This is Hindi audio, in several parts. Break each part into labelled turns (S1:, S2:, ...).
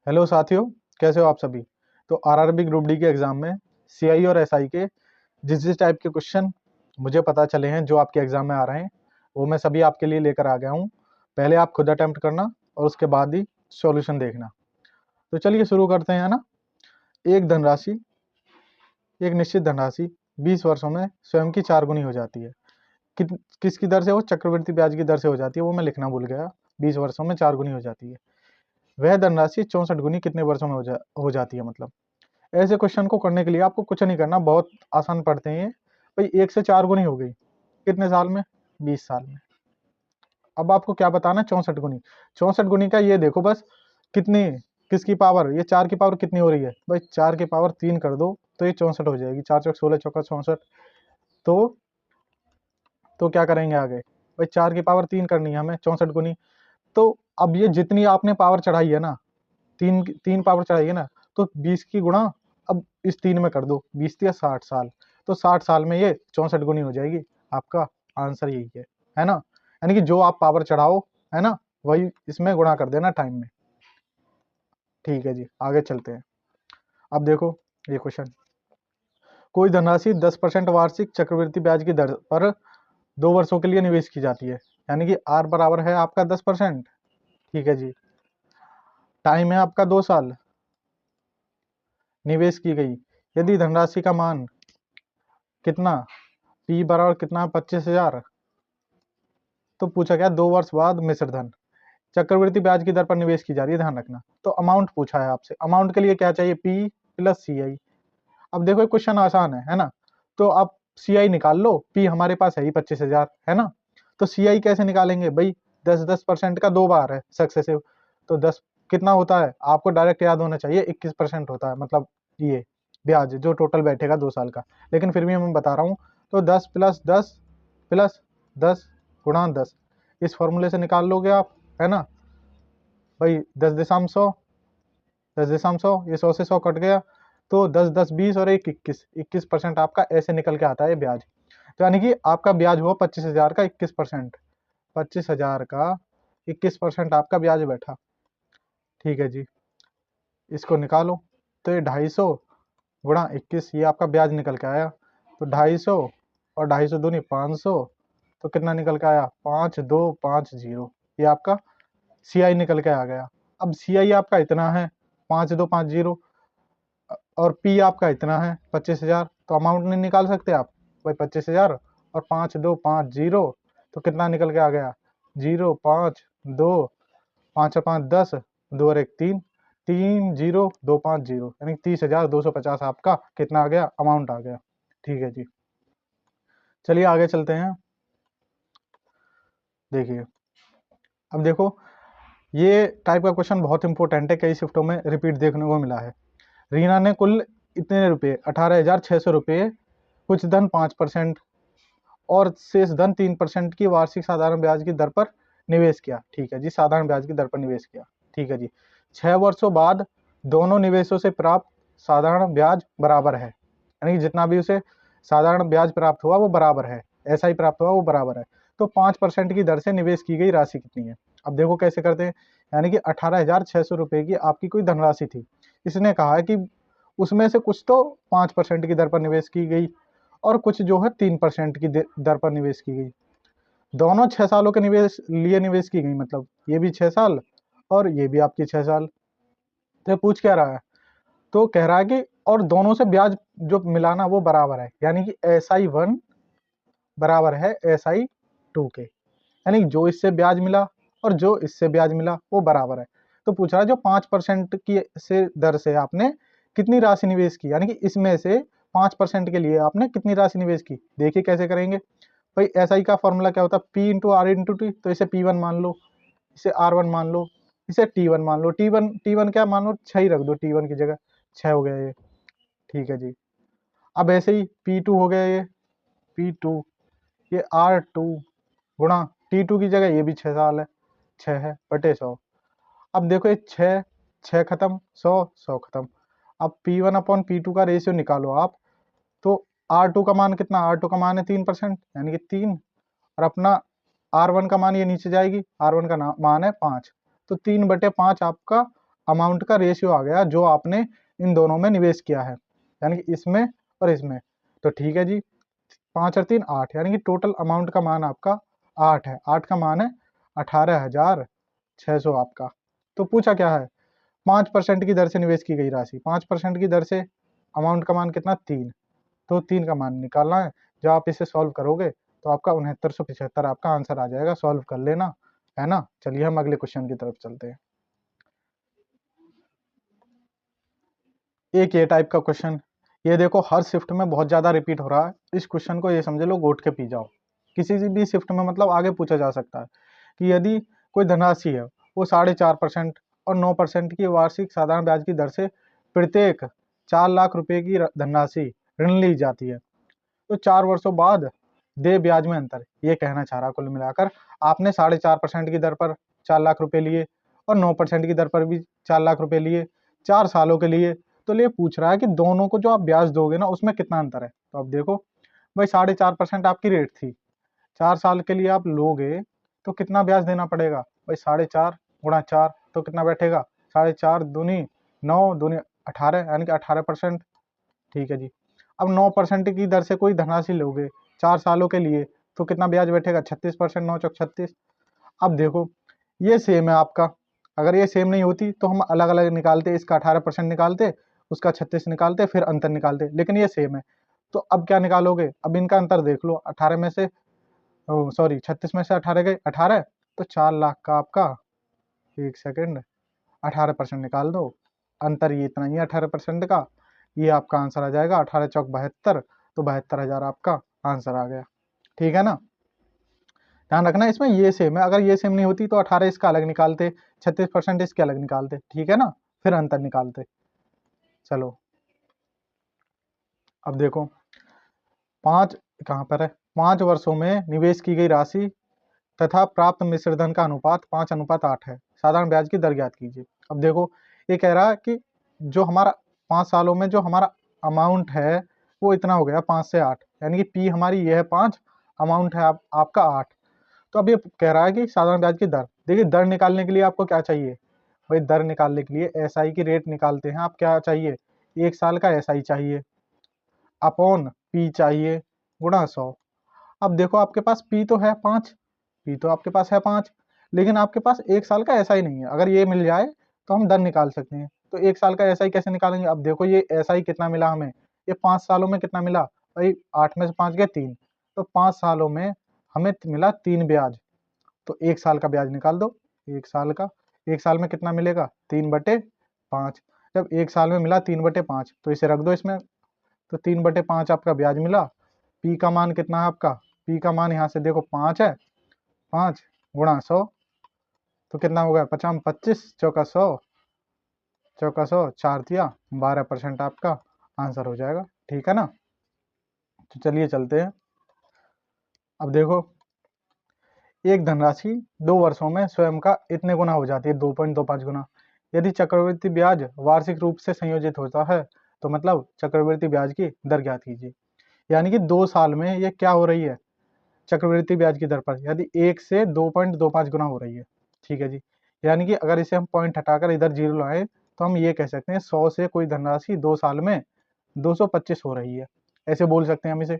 S1: हेलो साथियों, कैसे हो आप सभी। तो आरआरबी ग्रुप डी के एग्जाम में सीआई और एसआई के जिस जिस टाइप के क्वेश्चन मुझे पता चले हैं जो आपके एग्जाम में आ रहे हैं वो मैं सभी आपके लिए लेकर आ गया हूं। पहले आप खुद अटेम्प्ट करना और उसके बाद ही सॉल्यूशन देखना। तो चलिए शुरू करते हैं ना। एक धनराशि एक निश्चित धनराशि 20 वर्षों में स्वयं की 4 गुनी हो जाती है। किसकी दर से? वो चक्रवृद्धि ब्याज की दर से हो जाती है, वो मैं लिखना भूल गया। 20 वर्षों में 4 गुनी हो जाती है। वह धनराशि 64 गुनी कितने वर्षों में हो जाती है। मतलब ऐसे क्वेश्चन को करने के लिए आपको कुछ नहीं करना, बहुत आसान पढ़ते हैं ये। भाई 1 से 4 गुनी हो गई कितने साल में? 20 साल में। अब आपको क्या बताना है? 64 गुनी। 64 गुनी का ये देखो बस, कितनी, किसकी पावर, ये 4 की पावर कितनी हो रही है भाई? 4 की पावर 3 कर दो तो ये 64 हो जाएगी। 4 चौक 16, चौका 64। तो क्या करेंगे आगे? भाई 4 की पावर 3 करनी है हमें, 64 गुनी। तो अब ये जितनी आपने पावर चढ़ाई है ना, तीन पावर चढ़ाई है ना, तो 20 की गुणा अब इस 3 में कर दो, 20 या 60 साल। तो 60 साल में ये 64 गुनी हो जाएगी। आपका आंसर यही है ना। यानी कि जो आप पावर चढ़ाओ, है ना, वही इसमें गुणा कर देना टाइम में। ठीक है जी, आगे चलते हैं। अब देखो ये क्वेश्चन। कोई धनराशि 10% वार्षिक चक्रवृद्धि ब्याज की दर पर 2 वर्षों के लिए निवेश की जाती है। यानी कि आर बराबर है आपका 10%। ठीक है जी। टाइम है आपका 2 साल। निवेश की गई यदि धनराशि का मान कितना, पी बराबर कितना, 25,000। तो पूछा गया 2 वर्ष बाद मिश्र धन चक्रवृद्धि ब्याज की दर पर निवेश की जा रही है, ध्यान रखना। तो अमाउंट पूछा है आपसे। अमाउंट के लिए क्या चाहिए? पी प्लस सी आई। अब देखो क्वेश्चन आसान है ना। तो आप सी आई निकाल लो, पी हमारे पास है ही 25,000, है ना। तो सी आई कैसे निकालेंगे भाई? 10% का 2 बार है सक्सेसिव। तो 10 कितना होता है आपको डायरेक्ट याद होना चाहिए, 21% होता है। मतलब ये ब्याज जो टोटल बैठेगा 2 साल का। लेकिन फिर भी मैं बता रहा हूँ। तो 10 प्लस 10 प्लस 10 गुणा 10, इस फॉर्मूले से निकाल लोगे आप, है ना भाई। 10 दशमलव 100, ये 100 से 100 कट गया। तो 10 10 20 और 1 21% आपका ऐसे निकल के आता है ब्याज। तो यानी कि आपका ब्याज हुआ 25,000 का 21%। 25,000 का 21% आपका ब्याज बैठा। ठीक है जी, इसको निकालो। तो ये 250 गुणा 21, ये आपका ब्याज निकल के आया। तो 250 और 250 दूनी 500। तो कितना निकल के आया? 5250। ये आपका सी आई निकल के आ गया। अब सी आई आपका इतना है 5250 और पी आपका इतना है 25,000। तो अमाउंट नहीं निकाल सकते आप भाई? 25,000 और 5250, तो कितना निकल के आ गया? 052, 5 और 5 10, 2 और 1 3, 30250। यानी 30,250 आपका कितना आ गया? अमाउंट आ गया। ठीक है जी, चलिए आगे चलते हैं। देखिए अब देखो, ये टाइप का क्वेश्चन बहुत इंपॉर्टेंट है, कई शिफ्टों में रिपीट देखने को मिला है। रीना ने कुल इतने रुपए 18,600 रुपये, कुछ धन 5% और शेष धन 3% की वार्षिक साधारण ब्याज की दर पर निवेश किया। ठीक है जी, साधारण ब्याज की दर पर निवेश किया। ठीक है जी। 6 वर्षों बाद दोनों निवेशों से प्राप्त साधारण ब्याज बराबर है। यानी कि जितना भी उसे साधारण ब्याज प्राप्त हुआ वो बराबर है, ऐसा ही प्राप्त हुआ वो बराबर है। तो 5% की दर से निवेश की गई राशि कितनी है? अब देखो कैसे करते हैं। यानी कि 18,600 रुपये की आपकी कोई धनराशि थी। इसने कहा है कि उसमें से कुछ तो 5% की दर पर निवेश की गई और कुछ जो है 3% की दर पर निवेश की गई। दोनों 6 सालों के निवेश की गई। मतलब ये भी 6 साल और ये भी आपकी 6 साल। तो पूछ क्या रहा है? तो कह रहा है कि और दोनों से ब्याज जो मिलाना वो बराबर है। यानी कि SI1 बराबर है SI2 के। यानी जो इससे ब्याज मिला और जो इससे ब्याज मिला वो बराबर है। तो पूछ रहा है जो 5% की से दर से आपने कितनी राशि निवेश की, यानी कि इसमें से 5% के लिए आपने कितनी राशि निवेश की। देखिए कैसे करेंगे भाई। SI का फॉर्मूला क्या होता है? P into R into T. तो इसे P1 मान लो, इसे R1 मान लो, इसे T1 मान लो। T1 क्या मान लो? 6 ही रख दो, T1 की जगह 6 हो गया ये। ठीक है जी। अब ऐसे ही P2 हो गया ये P2, ये R2 गुणा T2 की जगह ये भी 6 साल है, 6 है बटे 100। अब देखो ये 6 6 खत्म, 100 100 खत्म। अब P1 अपॉन P2 का रेशियो निकालो आप। तो R2 का मान कितना? R2 का मान है 3%, यानी कि 3। और अपना R1 का मान ये नीचे जाएगी, R1 का मान है 5। तो 3/5 आपका अमाउंट का रेशियो आ गया जो आपने इन दोनों में निवेश किया है, यानी कि इसमें और इसमें। तो ठीक है जी, 5 और 3 8, यानी कि टोटल अमाउंट का मान आपका 8 है। 8 का मान है 18,600 आपका। तो पूछा क्या है, 5% की दर से निवेश की गई राशि, 5% की दर से अमाउंट का मान कितना 3, तो 3 का मान निकालना है। जब आप इसे सॉल्व करोगे तो आपका 6975 आपका आंसर आ जाएगा। सॉल्व कर लेना, है ना। चलिए हम अगले क्वेश्चन की तरफ चलते हैं। एक ये टाइप का क्वेश्चन, ये देखो हर शिफ्ट में बहुत ज़्यादा रिपीट हो रहा है। इस क्वेश्चन को ये समझ लो घोट के पी जाओ। किसी भी शिफ्ट में मतलब आगे पूछा जा सकता है कि यदि कोई धनराशि है वो 4.5% और 9% की वार्षिक साधारण ब्याज की दर से प्रत्येक 4 लाख रुपए की धनराशि ऋण ली जाती है, तो 4 वर्षों बाद दे ब्याज में अंतर, ये कहना चाह रहा। कुल मिलाकर आपने 4.5% की दर पर 4 लाख रुपए लिए और 9% की दर पर भी 4 लाख रुपए लिए 4 सालों के लिए। तो ये पूछ रहा है कि दोनों को जो आप ब्याज दोगे ना उसमें कितना अंतर है। तो अब देखो भाई 4.5% आपकी रेट थी, 4 साल के लिए आप लोगे तो कितना ब्याज देना पड़ेगा भाई, 4.5 गुणा 4 तो कितना बैठेगा, 4.5 दूनी 9 दूनी 18, यानी कि 18%। ठीक है जी। अब 9% की दर से कोई धनराशि लोगे 4 सालों के लिए तो कितना ब्याज बैठेगा, 36%, 9 चौक 36। अब देखो ये सेम है आपका, अगर ये सेम नहीं होती तो हम अलग अलग निकालते, इसका 18% निकालते, उसका 36 निकालते, फिर अंतर निकालते, लेकिन ये सेम है। तो अब क्या निकालोगे, अब इनका अंतर देख लो, 18 में से सॉरी 36 में से 18 गए 18, तो 4 लाख का आपका, एक सेकेंड, 18% निकाल दो, अंतर ये इतना ही है 18% का, ये आपका आंसर आ जाएगा 18 चौक 72, तो 72,000 आपका आंसर आ गया। ठीक है ना। ध्यान रखना इसमें ये सेम है, अगर ये सेम नहीं होती तो 18 इसका अलग निकालते, 36% इसके अलग निकालते, ठीक है ना, फिर अंतर निकालते। चलो अब देखो 5 कहाँ पर है, 5 वर्षों में निवेश की गई राशि तथा प्राप्त मिश्र धन का अनुपात 5:8 है, साधारण ब्याज की दर ज्ञात कीजिए। अब देखो ये कह रहा है कि जो हमारा 5 सालों में जो हमारा अमाउंट है वो इतना हो गया 5 से 8, यानी कि पी हमारी ये है 5, अमाउंट है आपका 8। तो अब ये कह रहा है कि साधारण ब्याज की दर, देखिए दर निकालने के लिए आपको क्या चाहिए भाई, दर निकालने के लिए एसआई की रेट निकालते हैं। आप क्या चाहिए, 1 साल का एसआई चाहिए अपॉन पी चाहिए गुणा 100। अब देखो आपके पास पी तो है 5, पी तो आपके पास है 5, लेकिन आपके पास 1 साल का एसआई नहीं है। अगर ये मिल जाए तो हम दर निकाल सकते हैं। तो 1 साल का एसआई कैसे निकालेंगे, अब देखो ये एसआई कितना मिला हमें, ये 5 सालों में कितना मिला भाई, 8 में से 5 गए 3, तो 5 सालों में हमें मिला 3 ब्याज। तो 1 साल का ब्याज निकाल दो, 1 साल का, 1 साल में कितना मिलेगा 3/5। जब 1 साल में मिला 3/5 तो इसे रख दो इसमें, तो 3/5 आपका ब्याज मिला। पी का मान कितना है आपका, पी का मान यहाँ से देखो 5 है, 5 गुणा 100, तो कितना हो गया 50 25 चौका 100, चौका 100 4 दिया 12% आपका आंसर हो जाएगा। ठीक है ना। तो चलिए चलते हैं। अब देखो एक धनराशि 2 वर्षों में स्वयं का इतने गुना हो जाती है, 2.25 गुना। यदि चक्रवृद्धि ब्याज वार्षिक रूप से संयोजित होता है तो मतलब चक्रवृद्धि ब्याज की दर ज्ञात कीजिए। यानी कि 2 साल में ये क्या हो रही है चक्रवृद्धि ब्याज की दर पर, यदि 1 से 2.25 गुना हो रही है। ठीक है जी। यानी कि अगर इसे हम पॉइंट हटाकर इधर जीरो लाएं तो हम ये कह सकते हैं 100 से कोई धनराशि 2 साल में 225 हो रही है, ऐसे बोल सकते हैं हम इसे।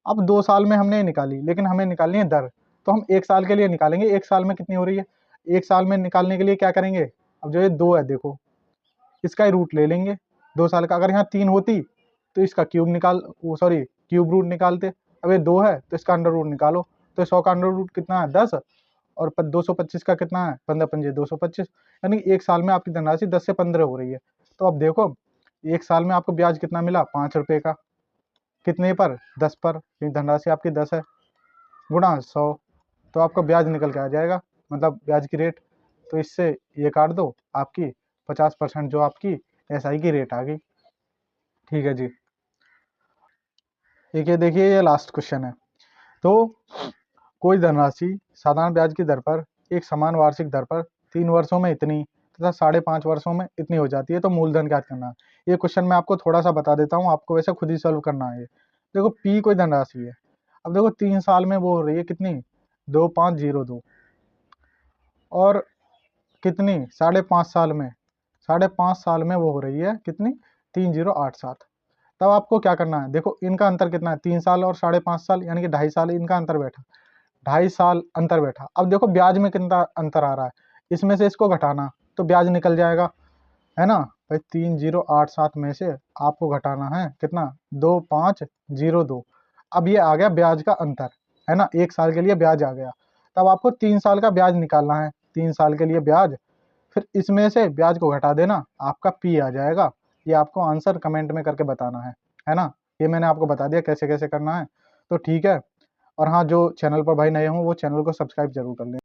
S1: अब 2 साल में हमने निकाली, लेकिन हमें निकालनी है दर, तो हम 1 साल के लिए निकालेंगे, 1 साल में कितनी हो रही है। 1 साल में निकालने के लिए क्या करेंगे, अब जो ये 2 है देखो इसका ही रूट ले लेंगे 2 साल का। अगर यहाँ 3 होती तो इसका क्यूब निकाल, वो सॉरी क्यूब रूट निकालते। अब ये 2 है तो इसका अंडर रूट निकालो, तो 100 का अंडर रूट कितना है 10, और 225 का कितना है 15 पंजे 225, यानी 1 साल में आपकी धनराशि 10 से 15 हो रही है। तो अब देखो 1 साल में आपको ब्याज कितना मिला 5 रुपये का, कितने पर 10 पर, क्योंकि धनराशि आपकी 10 है, गुणा 100, तो आपका ब्याज निकल के आ जाएगा, मतलब ब्याज की रेट। तो इससे ये काट दो, आपकी 50% जो आपकी एसआई की रेट आ गई। ठीक है जी। एक ये देखिए ये लास्ट क्वेश्चन है। तो कोई धनराशि साधारण ब्याज की दर पर एक समान वार्षिक दर पर 3 वर्षों में इतनी तथा 5.5 वर्षों में इतनी हो जाती है, तो मूलधन ज्ञात करना है। ये क्वेश्चन मैं आपको थोड़ा सा बता देता हूँ, आपको वैसे खुद ही सॉल्व करना है। ये देखो पी कोई धनराशि है, अब देखो 3 साल में वो हो रही है कितनी 2502, और कितनी 5.5 साल में 5.5 साल में वो हो रही है कितनी, 3087। तब आपको क्या करना है, देखो इनका अंतर कितना है, 3 साल और 5.5 साल, यानी कि 2.5 साल इनका अंतर बैठा, 2.5 साल अंतर बैठा। अब देखो ब्याज में कितना अंतर आ रहा है, इसमें से इसको घटाना तो ब्याज निकल जाएगा, है ना भाई। 3087 में से आपको घटाना है कितना, 2502। अब ये आ गया ब्याज का अंतर, है ना, 1 साल के लिए ब्याज आ गया। तब आपको 3 साल का ब्याज निकालना है, 3 साल के लिए ब्याज, फिर इसमें से ब्याज को घटा देना, आपका पी आ जाएगा। ये आपको आंसर कमेंट में करके बताना है ना। ये मैंने आपको बता दिया कैसे कैसे करना है, तो ठीक है। और हाँ, जो चैनल पर भाई नए हों वो चैनल को सब्सक्राइब जरूर कर लें।